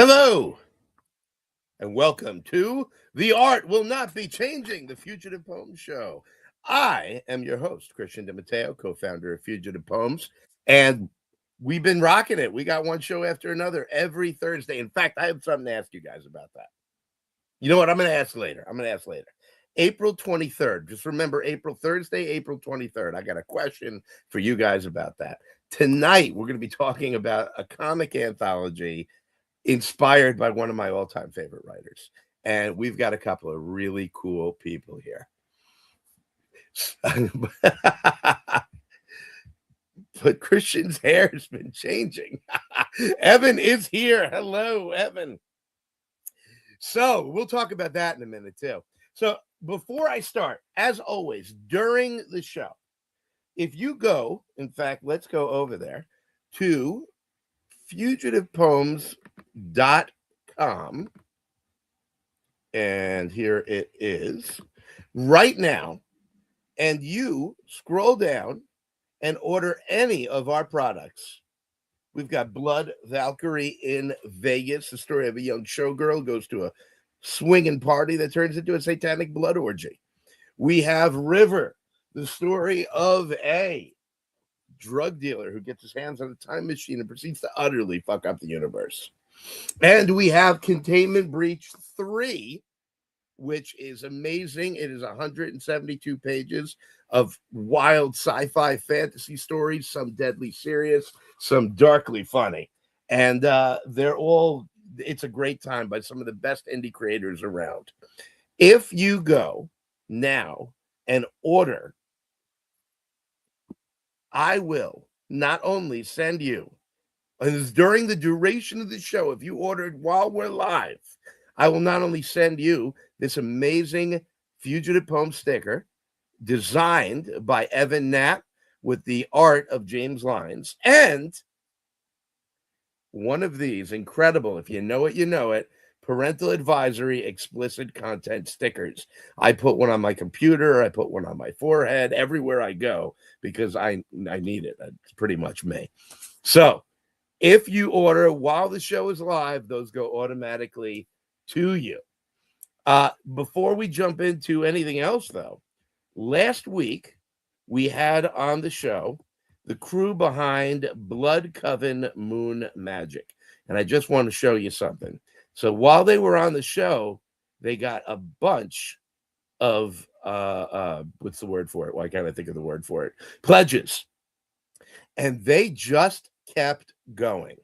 Hello, and welcome to The Art Will Not Be Changing, the Fugitive Poems Show. I am your host, Christian Matteo, co-founder of Fugitive Poems, and we've been rocking it. We got one show after another every Thursday. In fact, I have something to ask you guys about that. You know what? I'm going to ask later. April 23rd. Just remember Thursday, April 23rd. I got a question for you guys about that. Tonight, we're going to be talking about a comic anthology inspired by one of my all-time favorite writers. And we've got a couple of really cool people here. But Christian's hair has been changing. Evan is here. Hello, Evan. So we'll talk about that in a minute, too. So before I start, as always, during the show, if you go, in fact, let's go over there to fugitivepoems.com, and here it is right now, and you scroll down and order any of our products. We've got Blood Valkyrie in Vegas, the story of a young showgirl goes to a swinging party that turns into a satanic blood orgy. We have River, the story of a drug dealer who gets his hands on a time machine and proceeds to utterly fuck up the universe. And we have Containment Breach 3, which is amazing. It is 172 pages of wild sci-fi fantasy stories, some deadly serious, some darkly funny. And it's a great time by some of the best indie creators around. If you go now and order, I will not only send you, and during the duration of the show, if you ordered while we're live, I will not only send you this amazing Fugitive Poem sticker designed by Evan Knapp with the art of James Lyons, and one of these incredible, if you know it, you know it, parental advisory explicit content stickers. I put one on my computer. I put one on my forehead everywhere I go because I need it. It's pretty much me. So if you order while the show is live, those go automatically to you. Before we jump into anything else, though, last week we had on the show the crew behind Blood Coven Moon Magic. And I just want to show you something. So while they were on the show, they got a bunch of what's the word for it? Why can't I think of the word for it? Pledges. And they just kept going.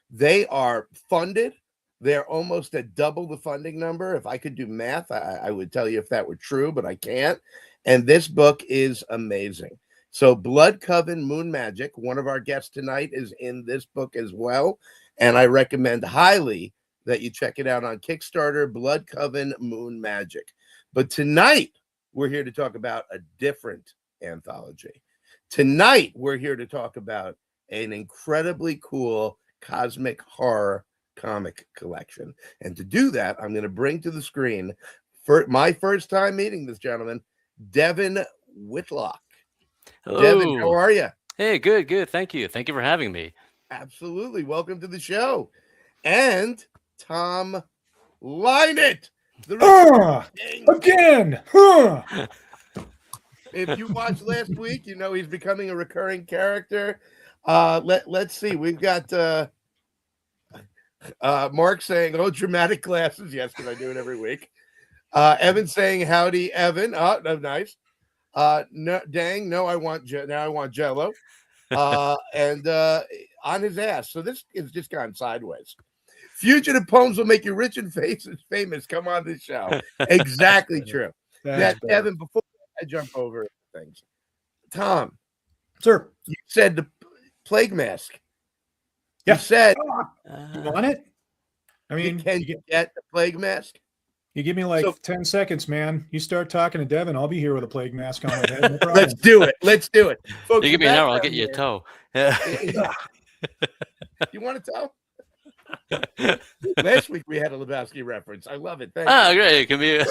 They are funded. They're almost at double the funding number. If I could do math, I would tell you if that were true, but I can't. And this book is amazing. So Blood Coven Moon Magic, one of our guests tonight is in this book as well. And I recommend highly that you check it out on Kickstarter, Blood Coven Moon Magic. But tonight, we're here to talk about a different anthology. Tonight, we're here to talk about an incredibly cool cosmic horror comic collection. And to do that, I'm going to bring to the screen, for my first time meeting this gentleman, Devin Whitlock. Hello. Devin, how are you? Hey, good. Thank you for having me. Absolutely. Welcome to the show. And Tom Lynett. Again. If you watched last week, you know he's becoming a recurring character. Let's see. We've got Mark saying, "Oh, dramatic glasses." Yes, because I do it every week. Evan saying, "Howdy, Evan." Oh, no, nice. No, dang, no, I want Jello. And on his ass. So this is just gone sideways. Fugitive Poems will make you rich and famous. Come on this show. Exactly true. Now, Evan, before I jump over things, Tom, sir, you said the plague mask. Yeah. You said, you want it? I mean, can you get the plague mask? You give me like 10 seconds, man. You start talking to Devin, I'll be here with a plague mask on my head. No Let's do it. Folks, you give me an hour, I'll get you a toe. You want a toe? Last week we had a Lebowski reference. I love it. Thank you. Great. It can be a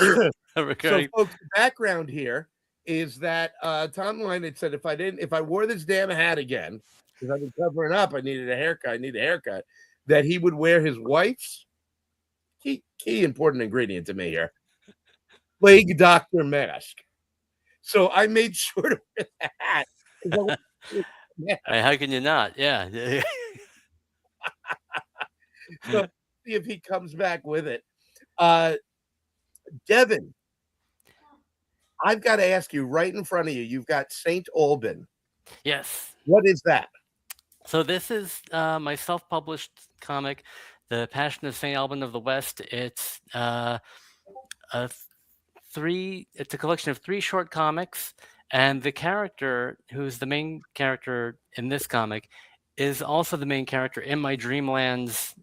recurring. So, folks, the background here is that Tom Lynett said if I wore this damn hat again, because I've been covering up, I need a haircut, that he would wear his wife's key important ingredient to me here. Plague Doctor mask. So I made sure to wear the hat. Yeah. How can you not? Yeah. So see if he comes back with it. Devin, I've got to ask you right in front of you. You've got Saint Alban. Yes. What is that? So this is my self-published comic, The Passion of St. Alban of the West. It's it's a collection of 3 short comics, and the character who's the main character in this comic is also the main character in my Dreamlands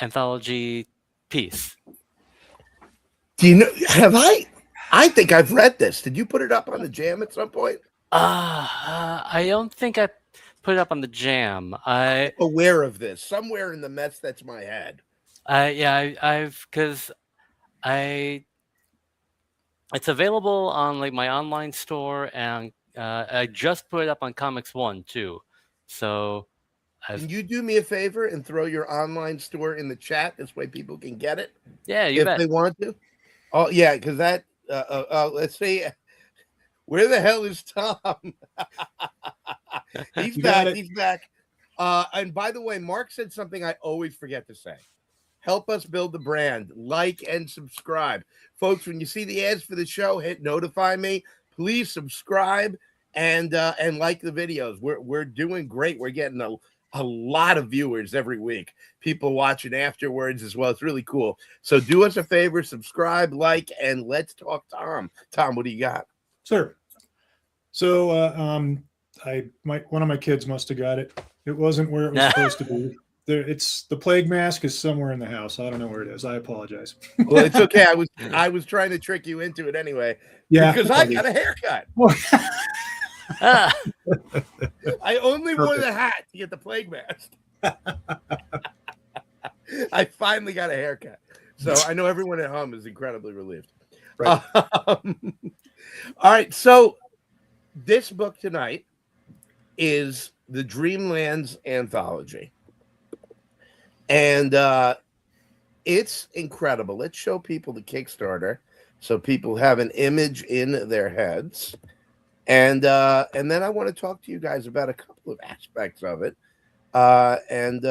anthology piece. Do you know? I think I've read this. Did you put it up on the Jam at some point? I don't think I put it up on the Jam. I'm aware of this somewhere in the mess that's my head. It's available on like my online store, and I just put it up on Comics One too. So, can you do me a favor and throw your online store in the chat? This way people can get it. Yeah, you bet. If they want to. Oh yeah, because that. Let's see. Where the hell is Tom? He's back. He's back. And by the way, Mark said something I always forget to say. Help us build the brand. Like and subscribe. Folks, when you see the ads for the show, hit notify me. Please subscribe and like the videos. We're doing great. We're getting a lot of viewers every week. People watching afterwards as well. It's really cool. So do us a favor, subscribe, like, and let's talk Tom. Tom, what do you got? Sir. So one of my kids must have got it. It wasn't where it was supposed to be. It's the plague mask is somewhere in the house. I don't know where it is. I apologize. Well, it's okay. I was trying to trick you into it anyway. Yeah, because I got a haircut. I only wore the hat to get the plague mask. I finally got a haircut. So I know everyone at home is incredibly relieved. Right. All right. So this book tonight is the Dreamlands anthology. And it's incredible. Let's show people the Kickstarter so people have an image in their heads. And then I want to talk to you guys about a couple of aspects of it, and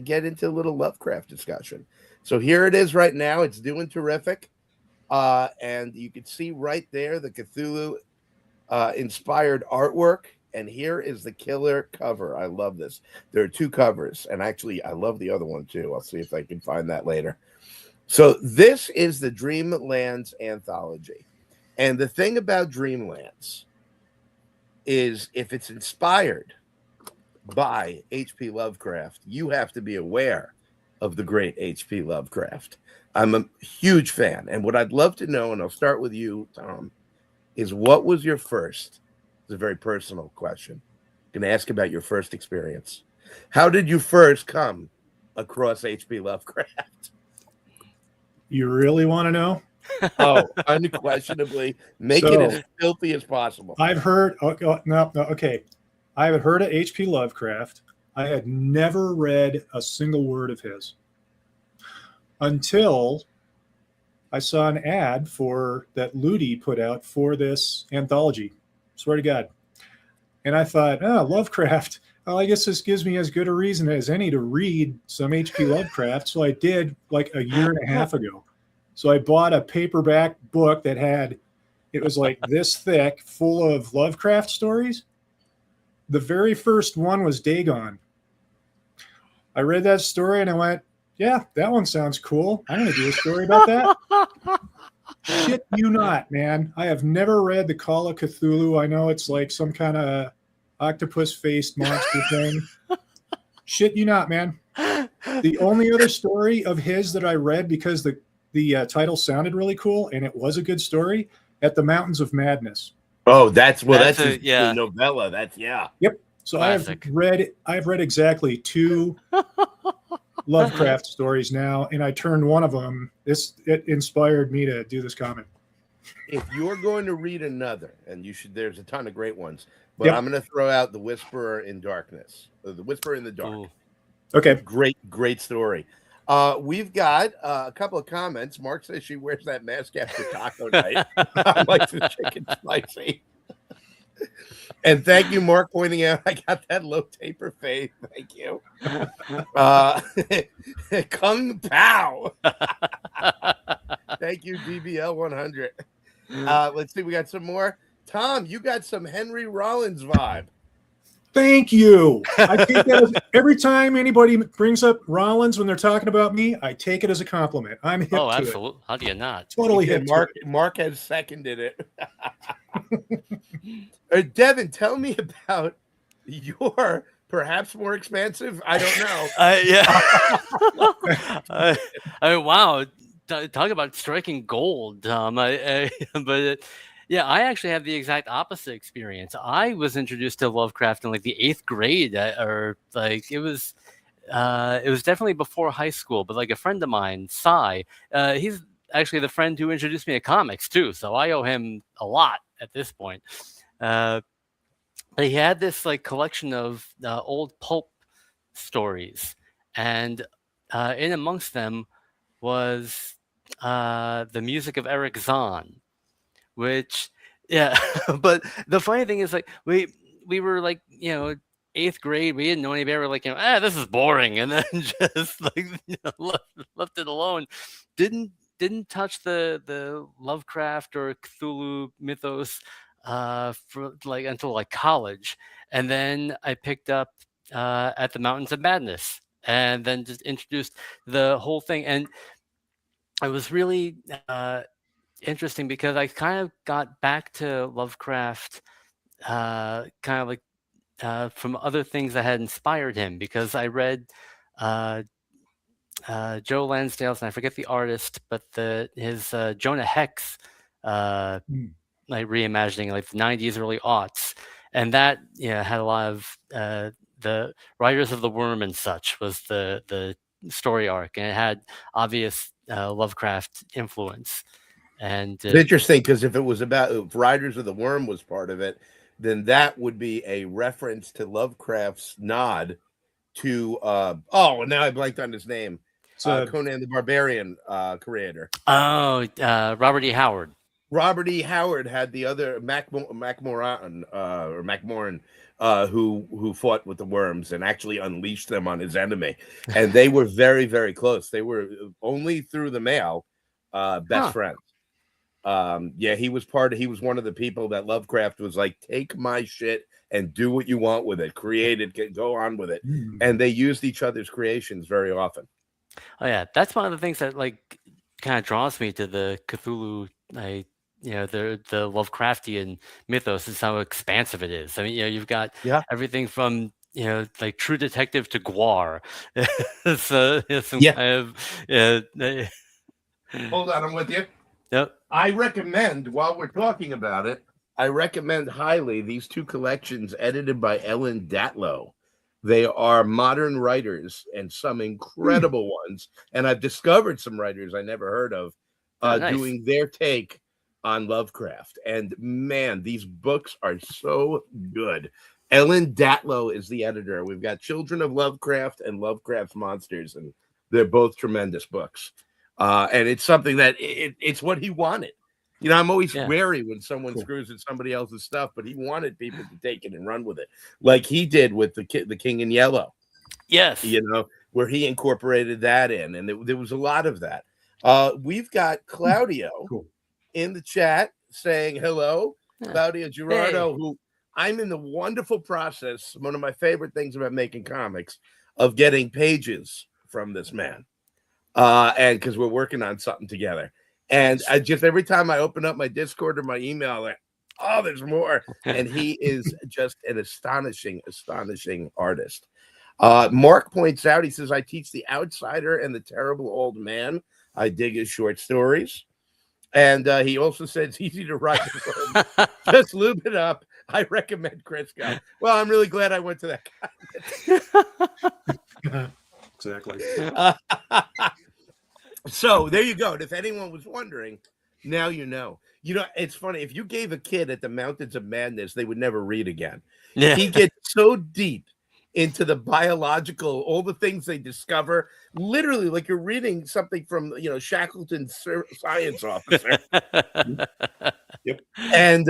get into a little Lovecraft discussion. So here it is right now. It's doing terrific, and you can see right there the Cthulhu inspired artwork. And here is the killer cover. I love this. There are 2 covers, and actually, I love the other one too. I'll see if I can find that later. So this is the Dreamlands anthology. And the thing about Dreamlands is if it's inspired by H.P. Lovecraft, you have to be aware of the great H.P. Lovecraft. I'm a huge fan. And what I'd love to know, and I'll start with you, Tom, is what was your first? It's a very personal question. I'm going to ask about your first experience. How did you first come across H.P. Lovecraft? You really want to know? Oh, unquestionably. Make it as filthy as possible. I've heard, okay. I had heard of H.P. Lovecraft. I had never read a single word of his until I saw an ad that Ludi put out for this anthology. Swear to God. And I thought, Lovecraft. Well, I guess this gives me as good a reason as any to read some H.P. Lovecraft. So I did like a year and a half ago. So I bought a paperback book it was like this thick, full of Lovecraft stories. The very first one was Dagon. I read that story and I went, yeah, that one sounds cool. I'm going to do a story about that. Shit you not, man. I have never read The Call of Cthulhu. I know it's like some kind of octopus-faced monster thing. Shit you not, man. The only other story of his that I read because the title sounded really cool and it was a good story, At the Mountains of Madness. Oh, that's a novella. Yep. So Classic. I've read exactly 2 Lovecraft stories now, and I turned one of them. It inspired me to do this comic. If you're going to read another, and you should, there's a ton of great ones, but I'm going to throw out The Whisperer in Darkness, The Whisperer in the Dark. Ooh. Okay. Great story. We've got a couple of comments. Mark says she wears that mask after taco night. I like the chicken spicy. And thank you, Mark, pointing out I got that low taper fade. Thank you. Kung Pao. Thank you, DBL 100. Let's see. We got some more. Tom, you got some Henry Rollins vibe. Thank you. I take that as, every time anybody brings up Rollins when they're talking about me, I take it as a compliment. I'm hip to absolutely. How do you not? it. Totally hip Mark, to it. Mark has seconded it. Devin, tell me about your perhaps more expansive. I don't know. Wow. Talk about striking gold. Yeah, I actually have the exact opposite experience. I was introduced to Lovecraft in like the 8th grade, or like it was definitely before high school. But like a friend of mine, Cy, he's actually the friend who introduced me to comics too. So I owe him a lot at this point. But he had this like collection of old pulp stories, and in amongst them was the music of Eric Zahn. Which, yeah, but the funny thing is, like, we were like, 8th grade, we didn't know any better. We're like, this is boring, and then just like left it alone. Didn't touch the Lovecraft or Cthulhu mythos for like until like college, and then I picked up at the Mountains of Madness, and then just introduced the whole thing, and I was really interesting because I kind of got back to Lovecraft kind of like from other things that had inspired him, because I read Joe Lansdale's, and I forget the artist, but his Jonah Hex like reimagining, like the 90s, early aughts, and that had a lot of the Riders of the Worm and such was the story arc, and it had obvious Lovecraft influence. And it's interesting because if Riders of the Worm was part of it, then that would be a reference to Lovecraft's nod to and now I blanked on his name. Conan the Barbarian creator. Robert E. Howard. Robert E. Howard had the other MacMoran who fought with the worms and actually unleashed them on his enemy, and they were very, very close. They were only through the mail best friends. He was one of the people that Lovecraft was like, take my shit and do what you want with it, create it, go on with it. And they used each other's creations very often. Oh yeah, that's one of the things that like kind of draws me to the Cthulhu, the Lovecraftian mythos, is how expansive it is. I mean, you've got everything from like True Detective to Gwar. Hold on, I'm with you. Yep. I recommend, while we're talking about it, I recommend highly these two collections edited by Ellen Datlow. They are modern writers and some incredible ones. And I've discovered some writers I never heard of doing their take on Lovecraft. And man, these books are so good. Ellen Datlow is the editor. We've got Children of Lovecraft and Lovecraft's Monsters, and they're both tremendous books. And it's something that it's what he wanted. I'm always wary when someone screws at somebody else's stuff, but he wanted people to take it and run with it, like he did with the King in Yellow. Yes, where he incorporated that in, and there was a lot of that. We've got Claudio in the chat saying hello, Claudio Girardo, who I'm in the wonderful process. One of my favorite things about making comics of getting pages from this man. And because we're working on something together, and I just every time I open up my Discord or my email, I'm like, oh, there's more. And he is just an astonishing artist. Mark points out, he says, I teach The Outsider and The Terrible Old Man. I dig his short stories. And he also said it's easy to write. Just lube it up. I recommend Crisco. Well, I'm really glad I went to that guy. Exactly. So there you go. And if anyone was wondering, now you know. It's funny. If you gave a kid at the Mountains of Madness, they would never read again. Yeah. He gets so deep into the biological, all the things they discover, literally like you're reading something from, you know, Shackleton's science officer. Yep. And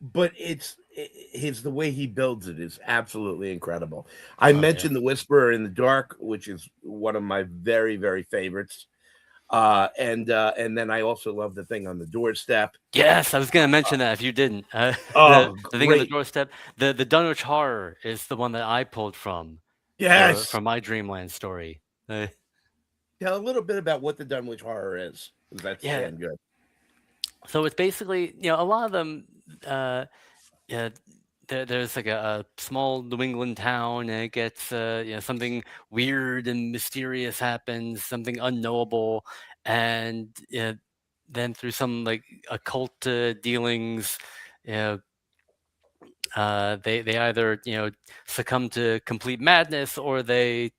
but it's the way he builds it is absolutely incredible. I mentioned The Whisperer in the Dark, which is one of my very, very favorites. And then I also love The Thing on the Doorstep. Yes, I was going to mention that if you didn't. The Thing on the Doorstep. The Dunwich Horror is the one that I pulled from. Yes, from my Dreamland story. Tell a little bit about what the Dunwich Horror is. That's damn good. So it's basically, you know, a lot of them. There's like a small New England town, and it gets you know, something weird and mysterious happens, something unknowable, and then through some like occult dealings, you know, they either, you know, succumb to complete madness, or they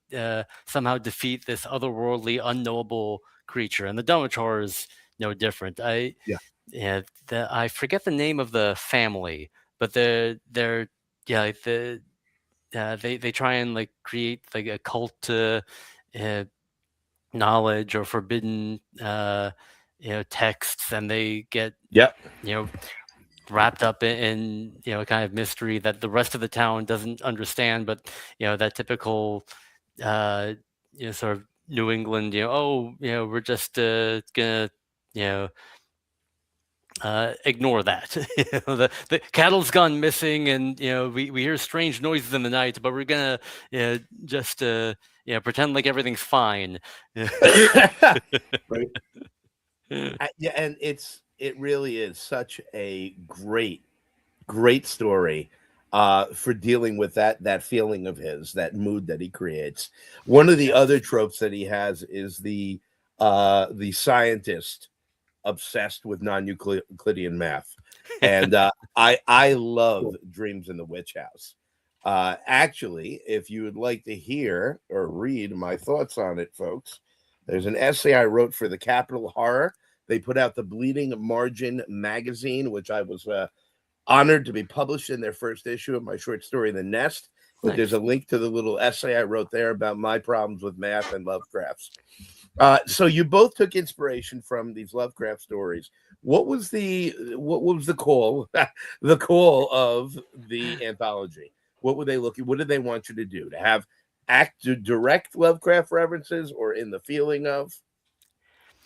somehow defeat this otherworldly, unknowable creature. And the Dunwich Horror is no different. I forget the name of the family, but they're like they try and like create like occult knowledge or forbidden you know, texts, and they get you know, wrapped up in you know, kind of mystery that the rest of the town doesn't understand. But you know, that typical you know, sort of New England, you know, oh, you know, we're just gonna, you know, ignore that. You know, the cattle's gone missing, and you know, we hear strange noises in the night, but we're gonna, you know, just you know, pretend like everything's fine. Right. Yeah, and it really is such a great story for dealing with that feeling of his, that mood that he creates. One of the other tropes that he has is the scientist obsessed with non-Euclidean math, and I love Dreams in the Witch House. Actually, if you would like to hear or read my thoughts on it, folks, there's an essay I wrote for the Capital Horror. They put out the Bleeding Margin magazine, which I was honored to be published in their first issue of my short story, The Nest. But there's a link to the little essay I wrote there about my problems with math and Lovecraft's. So you both took inspiration from these Lovecraft stories. What was the call the call of the anthology? What were they looking? What did they want you to do? To have direct Lovecraft references, or in the feeling of?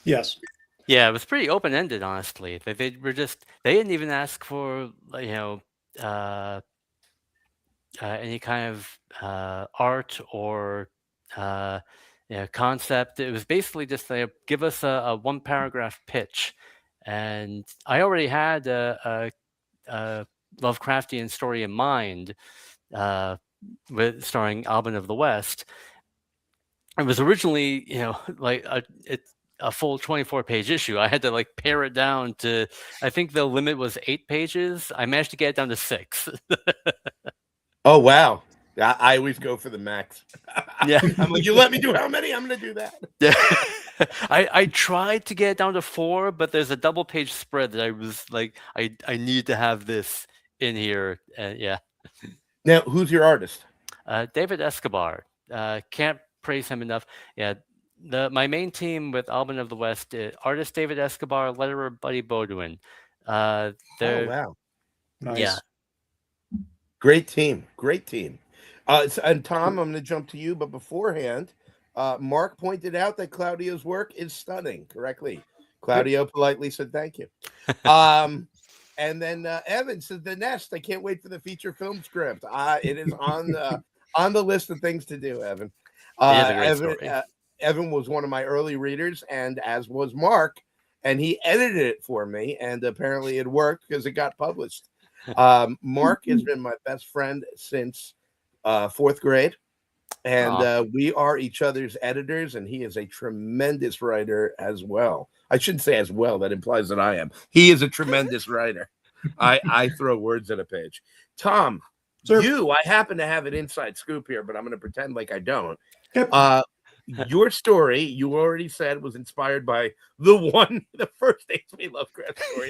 Yes. Yeah, it was pretty open-ended, honestly. They didn't even ask for, you know, any kind of art or you know, concept. It was basically just give us a one-paragraph pitch, and I already had a Lovecraftian story in mind, with starring Albin of the West. It was originally, you know, like a full 24-page issue. I had to like pare it down to, I think the limit was 8 pages. I managed to get it down to 6. Oh, wow. I always go for the max. Yeah. I'm like, you let me do how many? I'm going to do that. Yeah. I tried to get it down to 4, but there's a double-page spread that I was like, I need to have this in here. Yeah. Now, who's your artist? David Escobar. Can't praise him enough. Yeah. My main team with Albin of the West, artist David Escobar, letterer Buddy Baudouin. Oh, wow. Nice. Yeah. Great team. And Tom, I'm going to jump to you, but beforehand, Mark pointed out that Claudio's work is stunning. Correctly. Claudio politely said thank you. And then Evan said The Nest. I can't wait for the feature film script. It is on the list of things to do, Evan. Evan was one of my early readers, and as was Mark, and he edited it for me, and apparently it worked because it got published. Mark has been my best friend since 4th grade, and we are each other's editors, and he is a tremendous writer as well. I shouldn't say as well. That implies that I am. He is a tremendous writer. I throw words at a page. Tom, Sir. I happen to have an inside scoop here, but I'm going to pretend like I don't. Yep. Your story, you already said, was inspired by the first H.P. Lovecraft story.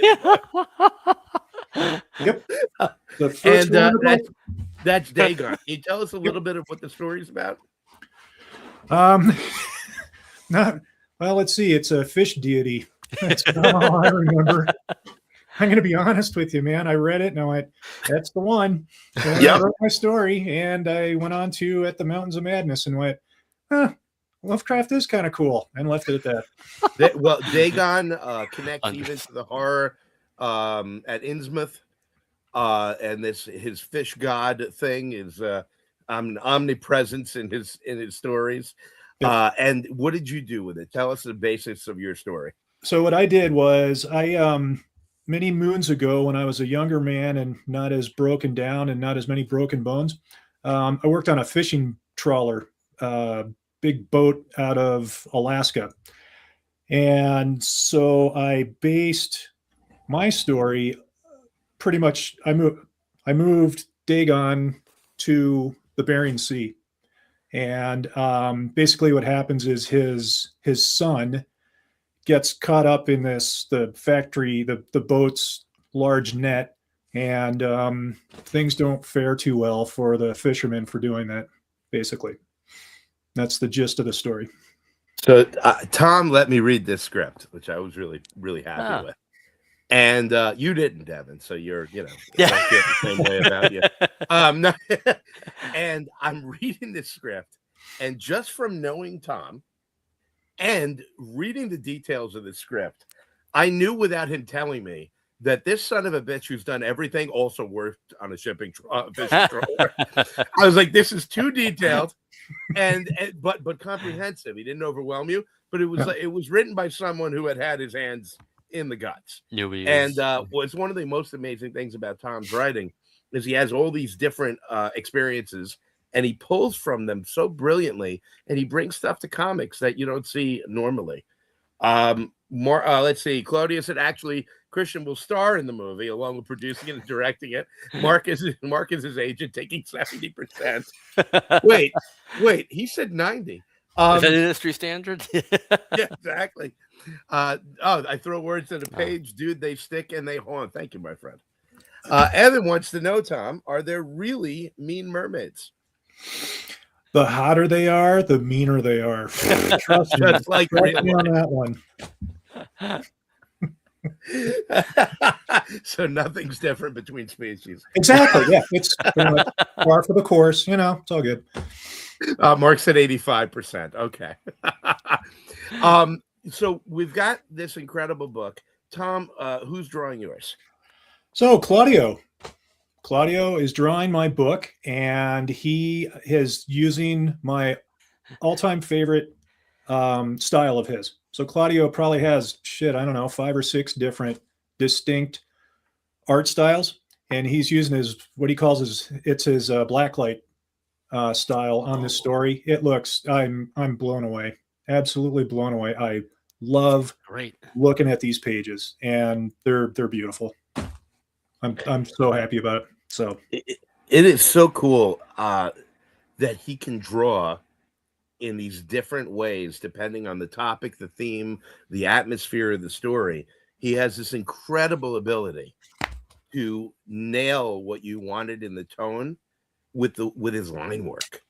Yep. The first one. That's Dagon. Can you tell us a little bit of what the story's about? Not well. Let's see. It's a fish deity. That's all I remember. I'm going to be honest with you, man. I read it and I went, "That's the one." And I wrote my story, and I went on to At the Mountains of Madness and went, "Huh, Lovecraft is kind of cool," and left it at that. Well, Dagon connects even to the horror at Innsmouth, and his fish god thing is omnipresence in his stories. And what did you do with it? Tell us the basics of your story. So what I did was many moons ago, when I was a younger man and not as broken down and not as many broken bones, I worked on a fishing trawler, big boat out of Alaska. And so I based my story pretty much, I moved Dagon to the Bering Sea. And basically what happens is his son gets caught up in the boat's large net, and things don't fare too well for the fishermen for doing that. Basically, that's the gist of the story. So Tom let me read this script, which I was really, really happy with. And you didn't, Devin. So you're, I feel the same way about you. No, and I'm reading this script, and just from knowing Tom and reading the details of the script, I knew without him telling me that this son of a bitch who's done everything also worked on a fishing trawler. I was like, this is too detailed, but comprehensive. He didn't overwhelm you, but it was written by someone who had his hands in the guts. And what's one of the most amazing things about Tom's writing is he has all these different experiences, and he pulls from them so brilliantly, and he brings stuff to comics that you don't see normally. Let's see. Claudia said actually Christian will star in the movie along with producing and directing it. Mark is his agent, taking 70%. Wait, he said 90. Is that industry standard? Yeah, exactly. I throw words at a page, dude. They stick and they haunt. Thank you, my friend. Evan wants to know, Tom, are there really mean mermaids? The hotter they are, the meaner they are. Trust me. Just like me on that one. So nothing's different between species. Exactly. Yeah, it's par for the course. It's all good. Mark said 85%. Okay. So we've got this incredible book. Tom, who's drawing yours? So Claudio is drawing my book, and he is using my all-time favorite style of his. So Claudio probably has 5 or 6 different distinct art styles, and he's using his what he calls his blacklight style on this story. It looks, I'm blown away, absolutely blown away. I love looking at these pages, and they're beautiful. I'm so happy about it. So it is so cool that he can draw in these different ways depending on the topic, the theme, the atmosphere of the story. He has this incredible ability to nail what you wanted in the tone with his line work.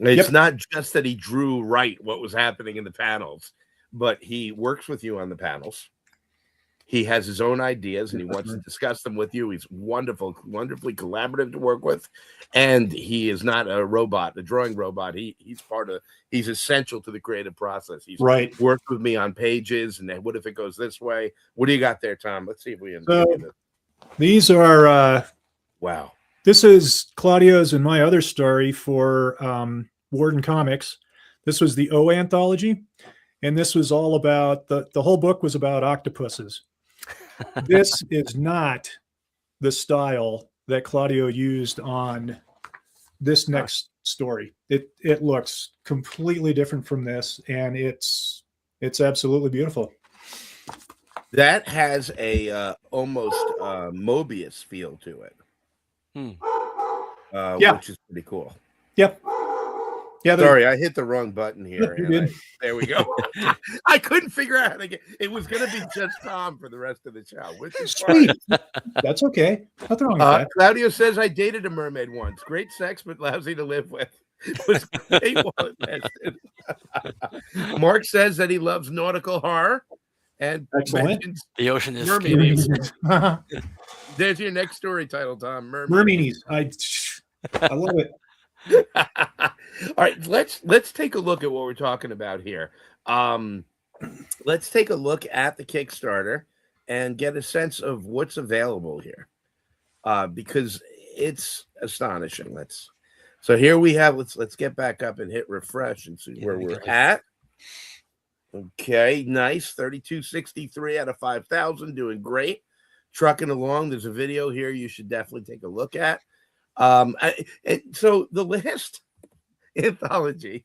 It's not just that he drew what was happening in the panels, but he works with you on the panels. He has his own ideas and he wants to discuss them with you. He's wonderfully collaborative to work with. And he is not a drawing robot. He's essential to the creative process. He's worked with me on pages. And then what if it goes this way? What do you got there, Tom? Let's see if we can. These are, wow. This is Claudio's and my other story for Warden Comics. This was the O anthology. And this was all about, the whole book was about octopuses. This is not the style that Claudio used on this next story. It looks completely different from this, and it's absolutely beautiful. That has a almost Mobius feel to it, which is pretty cool. Yep. Yeah, Sorry, I hit the wrong button here. You And did. there we go. I couldn't figure out how to get it. Was going to be just Tom for the rest of the show, which is Sweet. fine. That's okay. Nothing wrong with that. Claudio says, I dated a mermaid once. Great sex, but lousy to live with. It was great while it lasted. Mark says that he loves nautical horror. And Excellent. mentions The ocean is mermaids. scary. There's your next story title, Tom. Mermaids. I love it. All right, let's take a look at what we're talking about here. Let's take a look at the Kickstarter and get a sense of what's available here, because it's astonishing. So here we have. Let's get back up and hit refresh and see where we're at. Okay, nice. 3263 out of 5,000, doing great. Trucking along. There's a video here you should definitely take a look at. So the last anthology,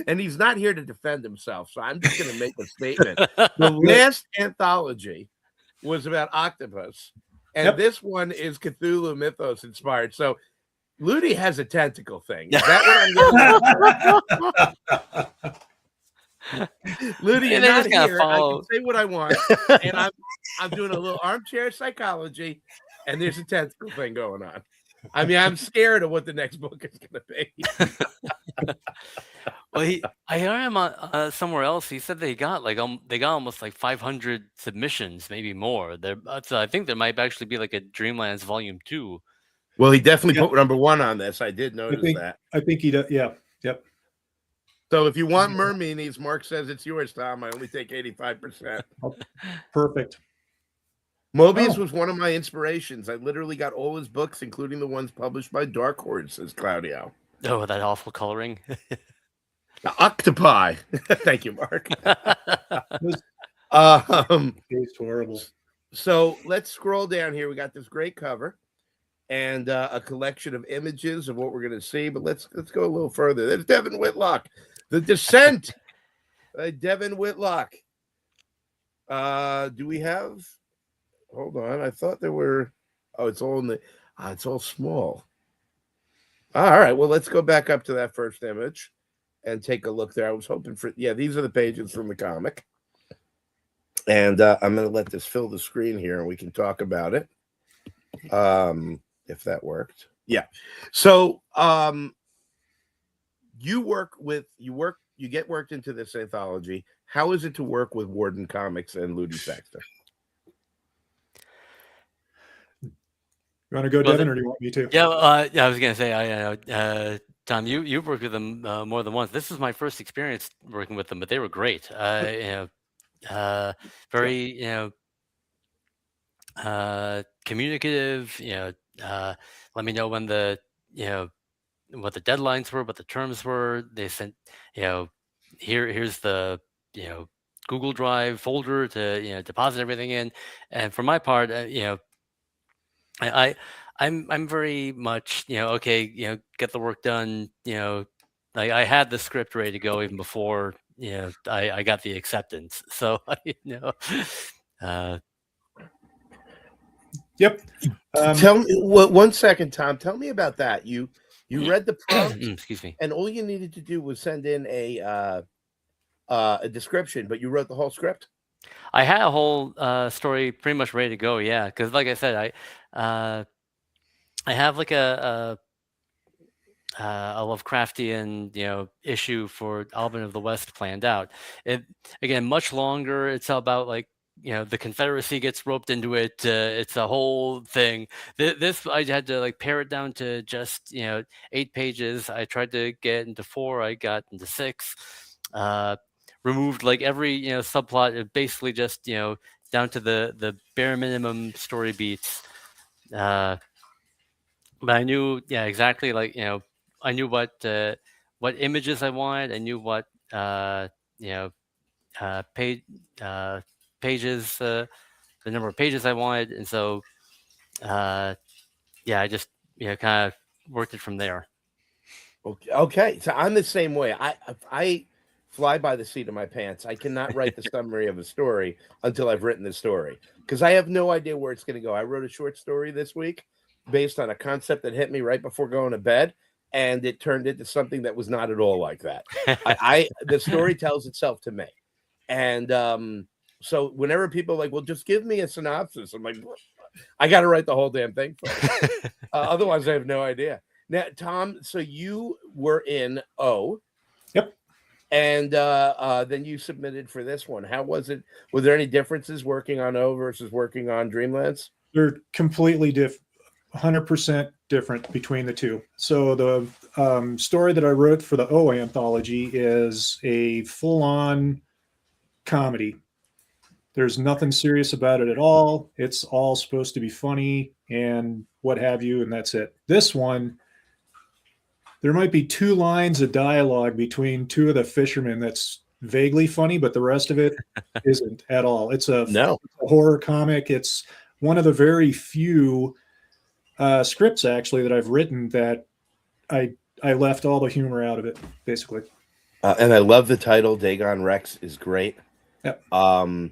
and he's not here to defend himself, so I'm just going to make a statement. The last anthology was about octopus, and this one is Cthulhu mythos inspired. So Ludi has a tentacle thing. Is that what I'm getting? Ludi, you're not here. I can say what I want, and I'm doing a little armchair psychology, and there's a tentacle thing going on. I mean, I'm scared of what the next book is going to be. Well, I heard him on somewhere else. He said they got almost like 500 submissions, maybe more. So I think there might actually be like a Dreamlands Volume 2. Well, he definitely put number 1 on this. I did notice that. I think he does. Yeah. Yep. So if you want mermaids, Mark says it's yours, Tom. I only take 85%. Perfect. Mobius was one of my inspirations. I literally got all his books, including the ones published by Dark Horse, says Claudio. Oh, that awful coloring. Octopi. Thank you, Mark. It's horrible. So let's scroll down here. We got this great cover and a collection of images of what we're going to see. But let's go a little further. There's Devin Whitlock, The Descent. Devin Whitlock. Do we have? Hold on. I thought there were. Oh, it's all in the. It's all small. All right. Well, let's go back up to that first image and take a look there. I was hoping for. Yeah, these are the pages from the comic. And I'm going to let this fill the screen here, and we can talk about it. If that worked. Yeah. So you get worked into this anthology. How is it to work with Warden Comics and Ludi Saxter? You want to go, Devin, or do you want me to? Yeah, I was gonna say, Tom, you've worked with them more than once. This is my first experience working with them, but they were great. Very communicative. Let me know when what the deadlines were, what the terms were. They sent here's the Google Drive folder to deposit everything in. And for my part, I'm very much okay, get the work done. I had the script ready to go even before I got the acceptance. So Yep. Tell me 1 second, Tom. Tell me about that. You read the prompt, excuse me, and all you needed to do was send in a description, but you wrote the whole script. I had a whole story pretty much ready to go. Yeah, because like I said, I have like a Lovecraftian issue for Alvin of the West planned out. It again much longer. It's about like the Confederacy gets roped into it. It's a whole thing. This I had to like pare it down to just 8 pages. I tried to get into 4. I got into 6. Removed like every subplot. Basically just down to the bare minimum story beats. But I knew exactly like I knew what images I wanted. I knew what pages, the number of pages I wanted, and so I just kind of worked it from there. Okay, so I'm the same way. I fly by the seat of my pants. I cannot write the summary of a story until I've written the story because I have no idea where it's going to go. I wrote a short story this week based on a concept that hit me right before going to bed, and it turned into something that was not at all like that. The story tells itself to me. And so whenever people are like, well, just give me a synopsis, I'm like, I got to write the whole damn thing first. Otherwise, I have no idea. Now, Tom, so you were in O. Yep. And then you submitted for this one. How was it? Were there any differences working on O versus working on Dreamlands? They're completely 100% different between the two. So the story that I wrote for the O anthology is a full-on comedy. There's nothing serious about it at all. It's all supposed to be funny and what have you, and that's it. This one, there might be 2 lines of dialogue between 2 of the fishermen that's vaguely funny, but the rest of it isn't at all. It's a horror comic. It's one of the very few scripts actually that I've written that I left all the humor out of it, basically. And I love the title. Dagon Rex is great. Yep. I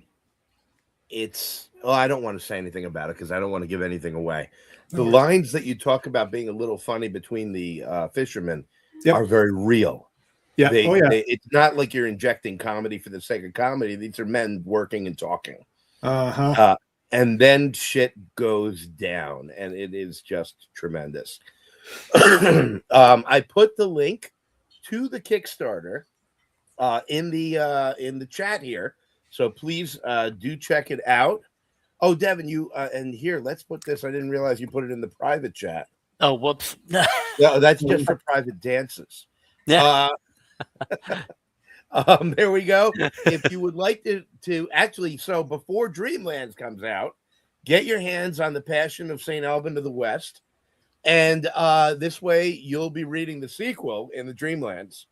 don't want to say anything about it because I don't want to give anything away. The lines that you talk about being a little funny between the fishermen are very real. Yeah. It's not like you're injecting comedy for the sake of comedy. These are men working and talking. And then shit goes down, and it is just tremendous. I put the link to the Kickstarter in the chat here, so please do check it out. Oh, Devin, you and here, let's put this. I didn't realize you put it in the private chat. Oh, whoops. No, that's just for private dances. Yeah. There we go. If you would like to actually, so before Dreamlands comes out, get your hands on the Passion of St. Alban of the West. And this way you'll be reading the sequel in the Dreamlands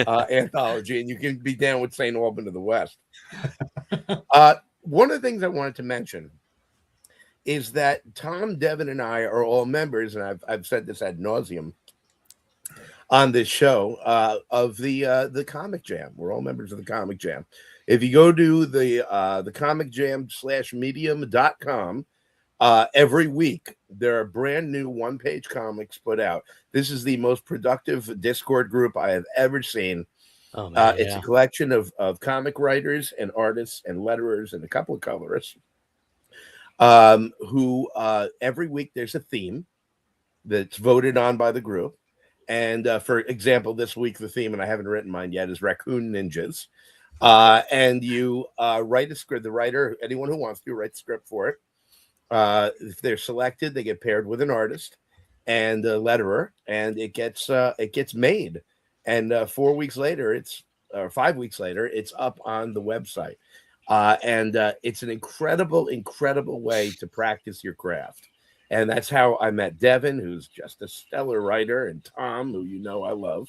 anthology, and you can be down with St. Alban of the West. One of the things I wanted to mention is that Tom, Devin, and I are all members, and I've said this ad nauseum on this show, of the Comic Jam. We're all members of the Comic Jam. If you go to the Comic Jam /medium.com, every week there are brand new one-page comics put out. This is the most productive Discord group I have ever seen. Oh, man, it's a collection of comic writers and artists and letterers and a couple of colorists who every week there's a theme that's voted on by the group. And for example, this week the theme, and I haven't written mine yet, is Raccoon Ninjas. And you write a script. The writer, anyone who wants to, write the script for it. If they're selected, they get paired with an artist and a letterer, and it gets made. And 4 weeks later, 5 weeks later, it's up on the website. And it's an incredible, incredible way to practice your craft. And that's how I met Devin, who's just a stellar writer, and Tom, who you know I love.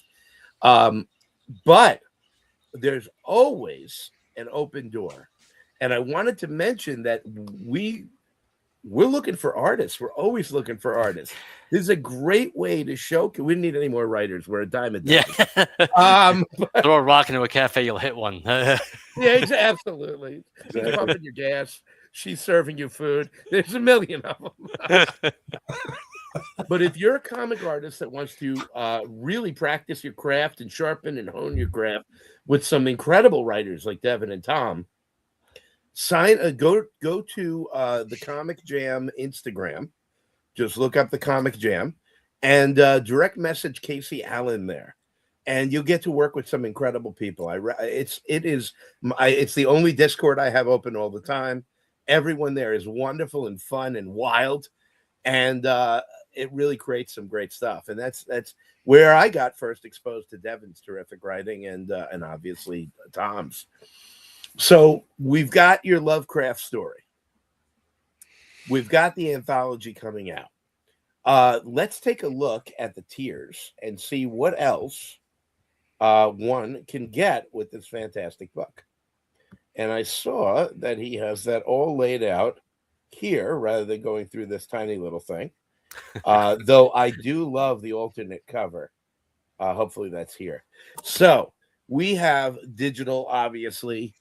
But there's always an open door. And I wanted to mention that we're looking for artists. We're always looking for artists. This is a great way to show. We don't need any more writers. We're a dime a dozen. Yeah. Throw a rock into a cafe, you'll hit one. Yeah, absolutely. She's pumping your gas. She's serving you food. There's a million of them. But if you're a comic artist that wants to really practice your craft and sharpen and hone your craft with some incredible writers like Devin and Tom, go to the Comic Jam Instagram. Just look up the Comic Jam and direct message Casey Allen there, and you'll get to work with some incredible people. It's the only Discord I have open all the time. Everyone there is wonderful and fun and wild, and it really creates some great stuff. And that's where I got first exposed to Devin's terrific writing and obviously Tom's. So we've got your Lovecraft story. We've got the anthology coming out. Let's take a look at the tiers and see what else one can get with this fantastic book. And I saw that he has that all laid out here rather than going through this tiny little thing. Though I do love the alternate cover. Hopefully that's here. So we have digital, obviously,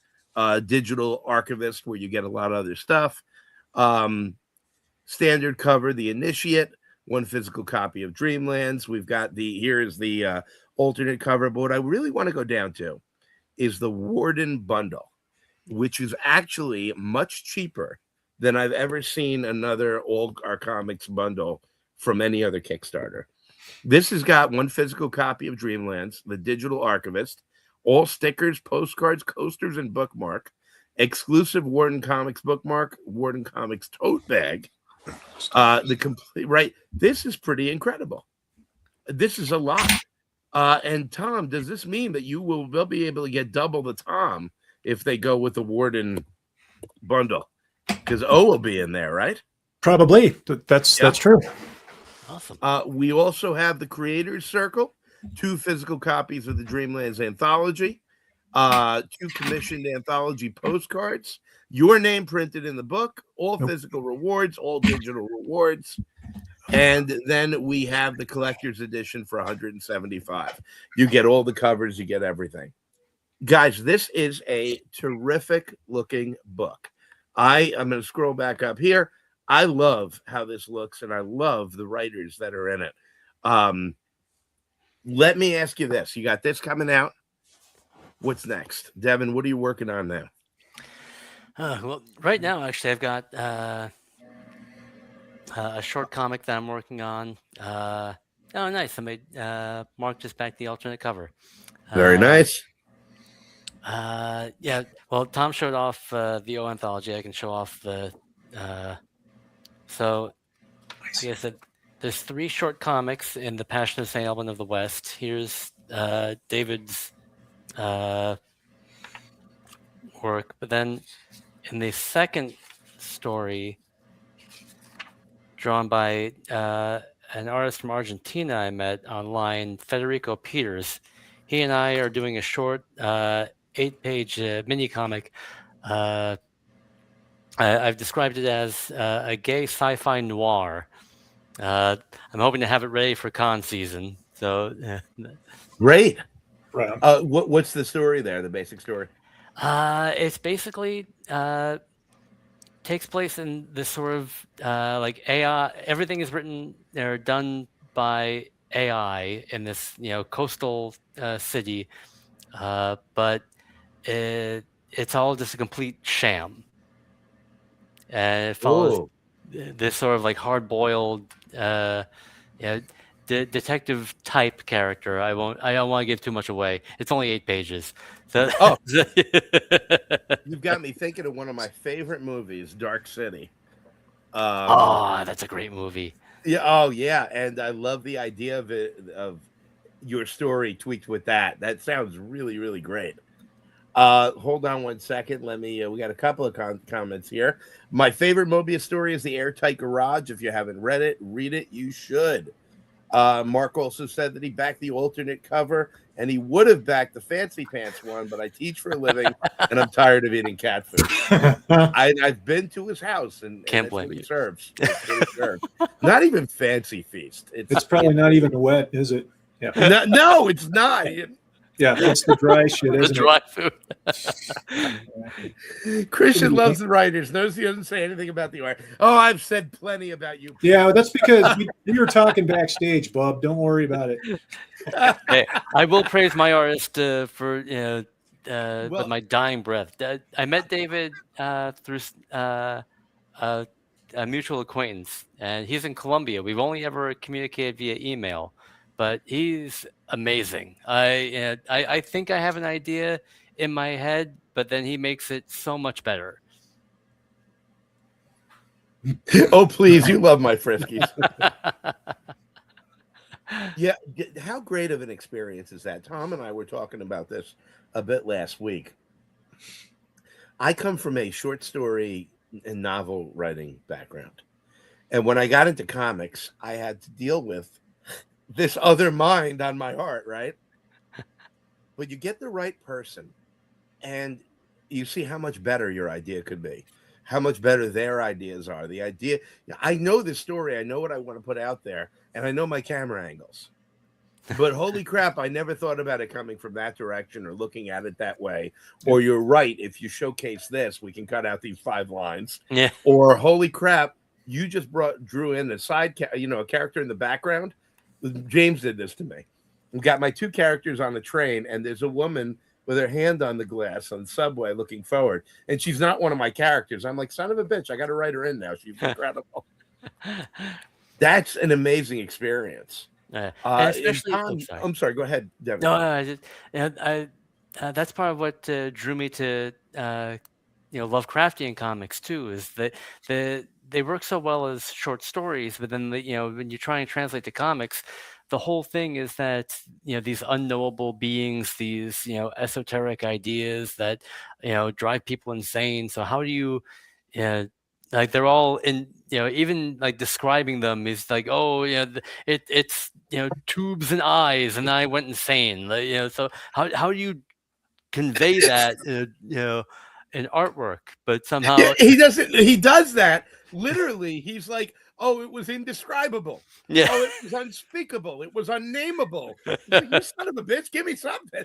digital archivist where you get a lot of other stuff. Standard cover, the Initiate, one physical copy of Dreamlands. We've got here's the alternate cover. But what I really want to go down to is the Warden bundle, which is actually much cheaper than I've ever seen another All Our Comics bundle from any other Kickstarter. This has got one physical copy of Dreamlands, the digital archivist, all stickers, postcards, coasters, and bookmark, exclusive Warden Comics bookmark, Warden Comics tote bag. The complete right. This is pretty incredible. This is a lot. And Tom, does this mean that they'll be able to get double the Tom if they go with the Warden bundle? Because O will be in there, right? Probably. That's true. Awesome. We also have the Creators Circle, 2 physical copies of the Dreamlands anthology, 2 commissioned anthology postcards, your name printed in the book, all physical rewards, all digital rewards. And then we have the collector's edition for $175. You get all the covers, you get everything. Guys, this is a terrific looking book. I'm going to scroll back up here. I love how this looks, and I love the writers that are in it. Let me ask you this. You got this coming out. What's next? Devin, what are you working on now? Well, right now, actually, I've got a short comic that I'm working on. Oh, nice. I made Mark just back the alternate cover. Very nice. Yeah. Well, Tom showed off the O anthology. I can show off the. So, like I said, there's 3 short comics in the Passion of St. Alban of the West. Here's David's work, but then in the second story, drawn by an artist from Argentina I met online, Federico Peters. He and I are doing a short 8-page mini comic. I've described it as a gay sci-fi noir. I'm hoping to have it ready for con season. So Great. Right. What's the story there? The basic story? It's basically takes place in this sort of like AI. Everything is written or done by AI in this coastal city, but it's all just a complete sham. And it follows this sort of like hard-boiled, detective type character. I don't want to give too much away. It's only 8 pages. So, You've got me thinking of one of my favorite movies, Dark City. That's a great movie. Yeah. Oh, yeah. And I love the idea of your story tweaked with that. That sounds really, really great. Hold on one second. Let me. We got a couple of comments here. My favorite Mobius story is The Airtight Garage. If you haven't read it, read it. You should. Mark also said that he backed the alternate cover, and he would have backed the Fancy Pants one, but I teach for a living, and I'm tired of eating cat food. I've been to his house, and Can't that's blame what he you. serves. That's what he serves. Not even Fancy Feast. It's probably not even wet, is it? Yeah. No, it's not. Yeah, it's the dry shit, The isn't dry food. Christian loves the writers. Notice he doesn't say anything about the art. Oh, I've said plenty about you. Yeah, that's because we were talking backstage, Bob. Don't worry about it. Hey, I will praise my artist for with my dying breath. I met David through a mutual acquaintance, and he's in Colombia. We've only ever communicated via email, but he's amazing. I think I have an idea in my head, but then he makes it so much better. Oh, please, you love my Friskies. Yeah, how great of an experience is that? Tom and I were talking about this a bit last week. I come from a short story and novel writing background. And when I got into comics, I had to deal with this other mind on my heart, right? But you get the right person, and you see how much better your idea could be, how much better their ideas are. The idea, I know this story, I know what I want to put out there, and I know my camera angles. But holy crap, I never thought about it coming from that direction or looking at it that way. Or you're right, if you showcase this, we can cut out these 5 lines. Yeah. Or holy crap, you just drew in a a character in the background. James did this to me. We got my two characters on the train, and there's a woman with her hand on the glass on the subway looking forward, and she's not one of my characters. I'm like, son of a bitch, I got to write her in now. She's incredible. That's an amazing experience. And especially, Tom, I'm sorry, go ahead, Devin. No, that's part of what drew me to Lovecraftian comics too, is that they work so well as short stories, but then when you try and translate to comics, the whole thing is that these unknowable beings, these esoteric ideas that drive people insane. So how do you like, they're all in, even like describing them is like, oh yeah, it's tubes and eyes, and I went insane. So how do you convey that in artwork? But somehow he doesn't. He does that literally. He's like, oh, it was indescribable. Yeah. Oh, it was unspeakable. It was unnameable. Like, you son of a bitch, give me something.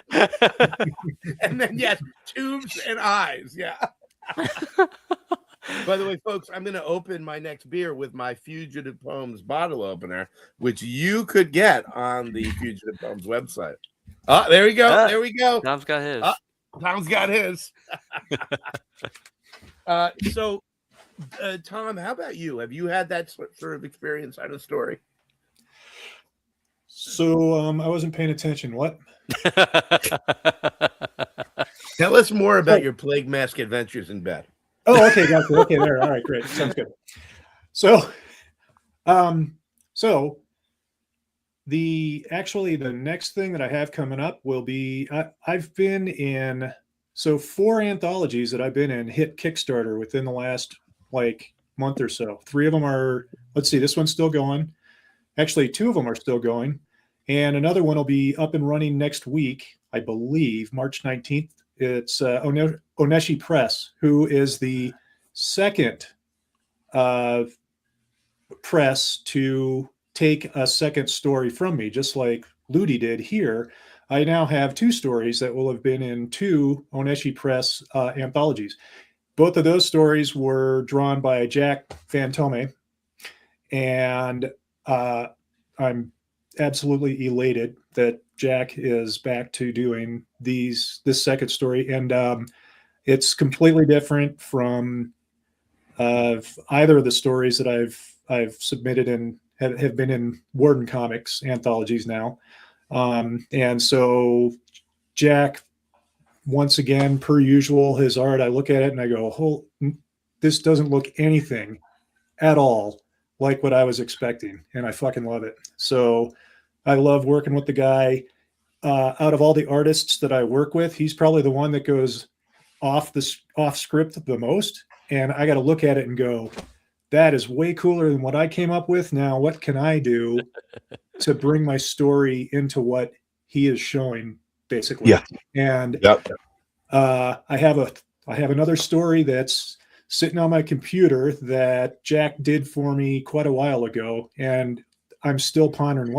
And then yes, tubes and eyes. Yeah. By the way, folks, I'm going to open my next beer with my Fugitive Poems bottle opener, which you could get on the Fugitive Poems website. Oh, there we go. There we go. Tom's got his. Tom's got his. So, Tom, how about you? Have you had that sort of experience on a story? So I wasn't paying attention. What? Tell us more about your Plague Mask adventures in bed. Oh, okay, gotcha. Okay, there. All right, great. Sounds good. So, the next thing that I have coming up will be I've been in 4 anthologies that I've been in hit Kickstarter within the last month or so. 3 of them are, let's see, this one's still going. Actually, 2 of them are still going, and another one will be up and running next week, I believe, March 19th. It's Oneshi Press, who is the second press to take a second story from me, just like Ludi did here. I now have 2 stories that will have been in 2 Oneshi Press anthologies. Both of those stories were drawn by Jack Fantome, and I'm absolutely elated that Jack is back to doing this second story, and it's completely different from either of the stories that I've submitted and have been in Warden Comics anthologies now. And so Jack, once again, per usual, his art, I look at it and I go, this doesn't look anything at all like what I was expecting, and I fucking love it. So I love working with the guy. Out of all the artists that I work with, he's probably the one that goes off script the most, and I got to look at it and go, that is way cooler than what I came up with. Now, what can I do to bring my story into what he is showing, basically? Yeah. And I have another story that's sitting on my computer that Jack did for me quite a while ago, and I'm still pondering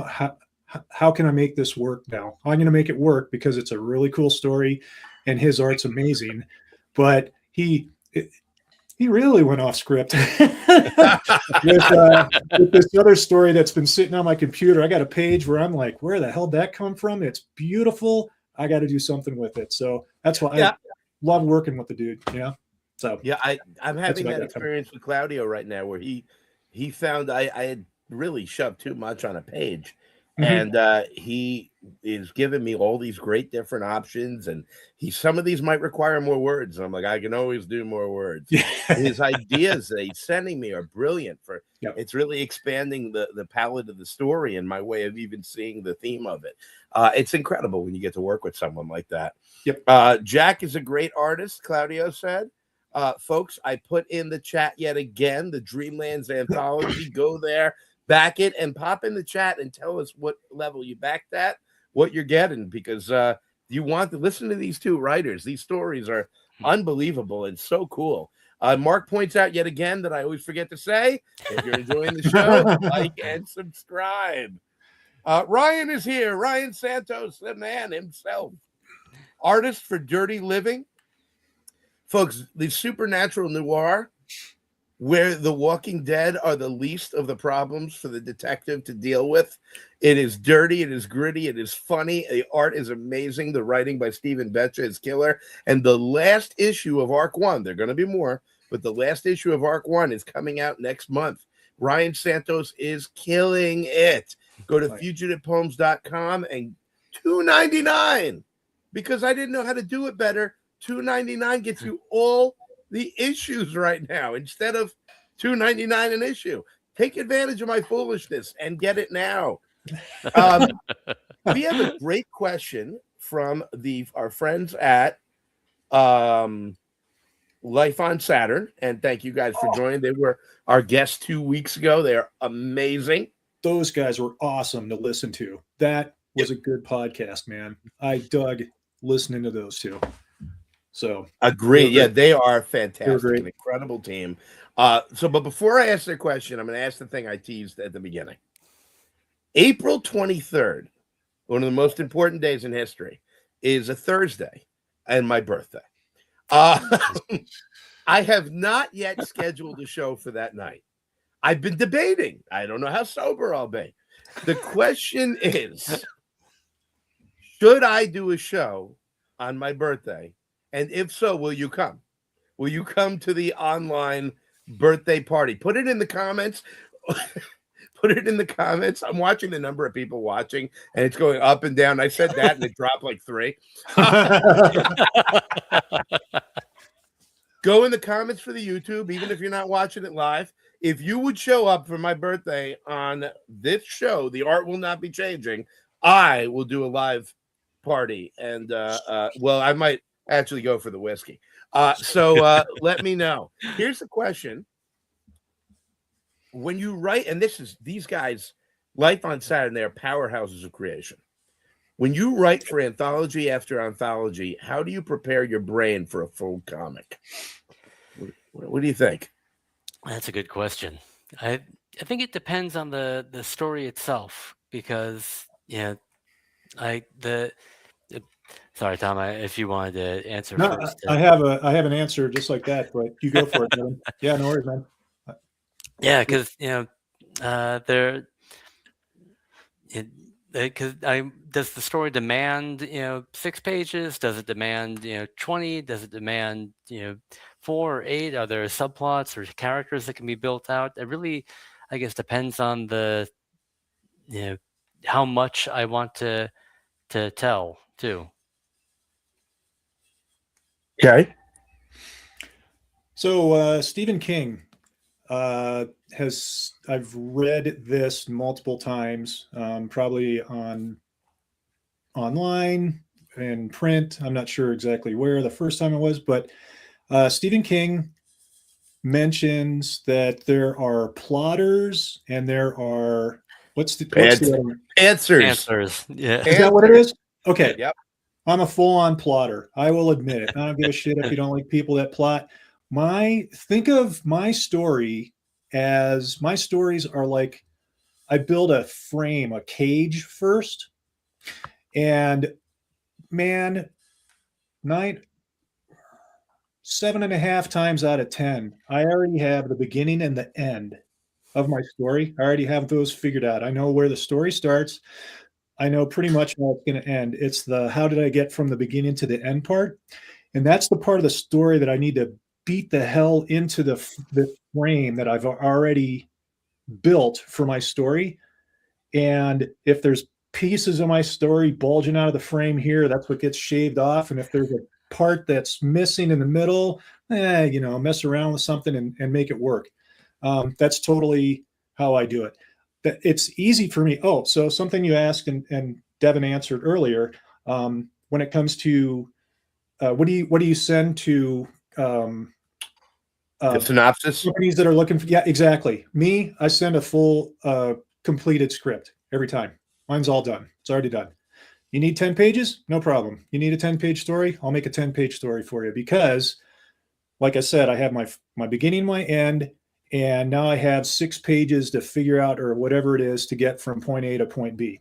how can I make this work now? I'm going to make it work because it's a really cool story, and his art's amazing. But he really went off script with this other story that's been sitting on my computer. I got a page where I'm like, where the hell did that come from? It's beautiful. I got to do something with it. So that's why I love working with the dude. So I'm having that experience with Claudio right now, where he found I had really shoved too much on a page. Mm-hmm. And he is giving me all these great different options, and some of these might require more words. And I'm like, I can always do more words. His ideas that he's sending me are brilliant. It's really expanding the palette of the story and my way of even seeing the theme of it. It's incredible when you get to work with someone like that. Yep. Jack is a great artist, Claudio said. Folks, I put in the chat yet again the Dreamlands anthology. Go there. Back it and pop in the chat and tell us what level you backed at, what you're getting, because you want to listen to these 2 writers. These stories are unbelievable and so cool. Mark points out yet again that I always forget to say, if you're enjoying the show, like and subscribe. Ryan is here. Ryan Santos, the man himself. Artist for Dirty Living. Folks, the supernatural noir where The Walking Dead are the least of the problems for the detective to deal with. It is dirty, it is gritty, it is funny. The art is amazing. The writing by Stephen Betcha is killer. And the last issue of Arc 1, there are going to be more, but the last issue of Arc 1 is coming out next month. Ryan Santos is killing it. Go to fugitivepoems.com and $2.99, because I didn't know how to do it better. $2.99 gets you all the issues right now instead of $2.99 an issue. Take advantage of my foolishness and get it now. We have a great question from our friends at Life on Saturn, and thank you guys for joining. They were our guests 2 weeks ago. They're amazing. Those guys were awesome to listen to. That was a good podcast, man. I dug listening to those two. So agree. Yeah, they are fantastic. An incredible team. But before I ask their question, I'm going to ask the thing I teased at the beginning. April 23rd, one of the most important days in history, is a Thursday and my birthday. I have not yet scheduled a show for that night. I've been debating. I don't know how sober I'll be. The question is, should I do a show on my birthday? And if so, will you come? Will you come to the online birthday party? Put it in the comments. Put it in the comments. I'm watching the number of people watching, and it's going up and down. I said that, and it dropped like 3. Go in the comments for the YouTube, even if you're not watching it live. If you would show up for my birthday on this show, the art will not be changing. I will do a live party, and I might actually go for the whiskey. So let me know. Here's the question. When you write, and these guys, Life on Saturn, they're powerhouses of creation. When you write for anthology after anthology, how do you prepare your brain for a full comic? What do you think? That's a good question. I think it depends on the story itself, because sorry, Tom, if you wanted to answer first. I have an answer just like that, but you go for it, Kevin. Yeah, no worries, man. Yeah, because does the story demand 6 pages? Does it demand 20? Does it demand 4 or 8? Are there subplots or characters that can be built out? It really, I guess, depends on the how much I want to tell too. Okay. So Stephen King I've read this multiple times, probably online and print. I'm not sure exactly where the first time it was, but Stephen King mentions that there are plotters and there are what's the other one? Answers. Yeah. Is that what it is? Okay. Yep. I'm a full-on plotter. I will admit it. I don't give a shit if you don't like people that plot. Think of my story as my stories are like I build a frame, a cage first, and man, 7.5 times out of 10, I already have the beginning and the end of my story. I already have those figured out. I know where the story starts. I know pretty much how it's going to end. It's the how did I get from the beginning to the end part, and that's the part of the story that I need to beat the hell into the frame that I've already built for my story. And if there's pieces of my story bulging out of the frame here, that's what gets shaved off. And if there's a part that's missing in the middle, mess around with something and make it work. That's totally how I do it. It's easy for me. Oh, so something you asked and Devin answered earlier, when it comes to what do you send to the synopsis? Companies that are looking for, yeah, exactly. Me, I send a full completed script every time. Mine's all done. It's already done. You need 10 pages? No problem. You need a 10-page story? I'll make a 10-page story for you, because like I said, I have my beginning, my end, and now I have 6 pages to figure out, or whatever it is, to get from point A to point B.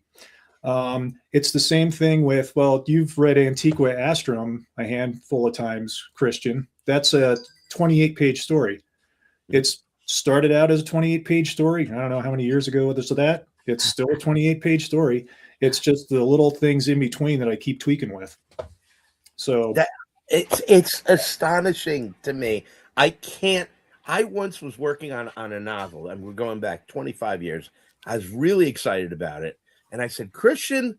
It's the same thing with, well, you've read Antiqua Astrum a handful of times, Christian. That's a 28-page story. It's Started out as a 28-page story. I don't know how many years ago this or that. It's still a 28-page story. It's just the little things in between that I keep tweaking with. So it's astonishing to me. I once was working on a novel, and we're going back 25 years. I was really excited about it. And I said, Christian,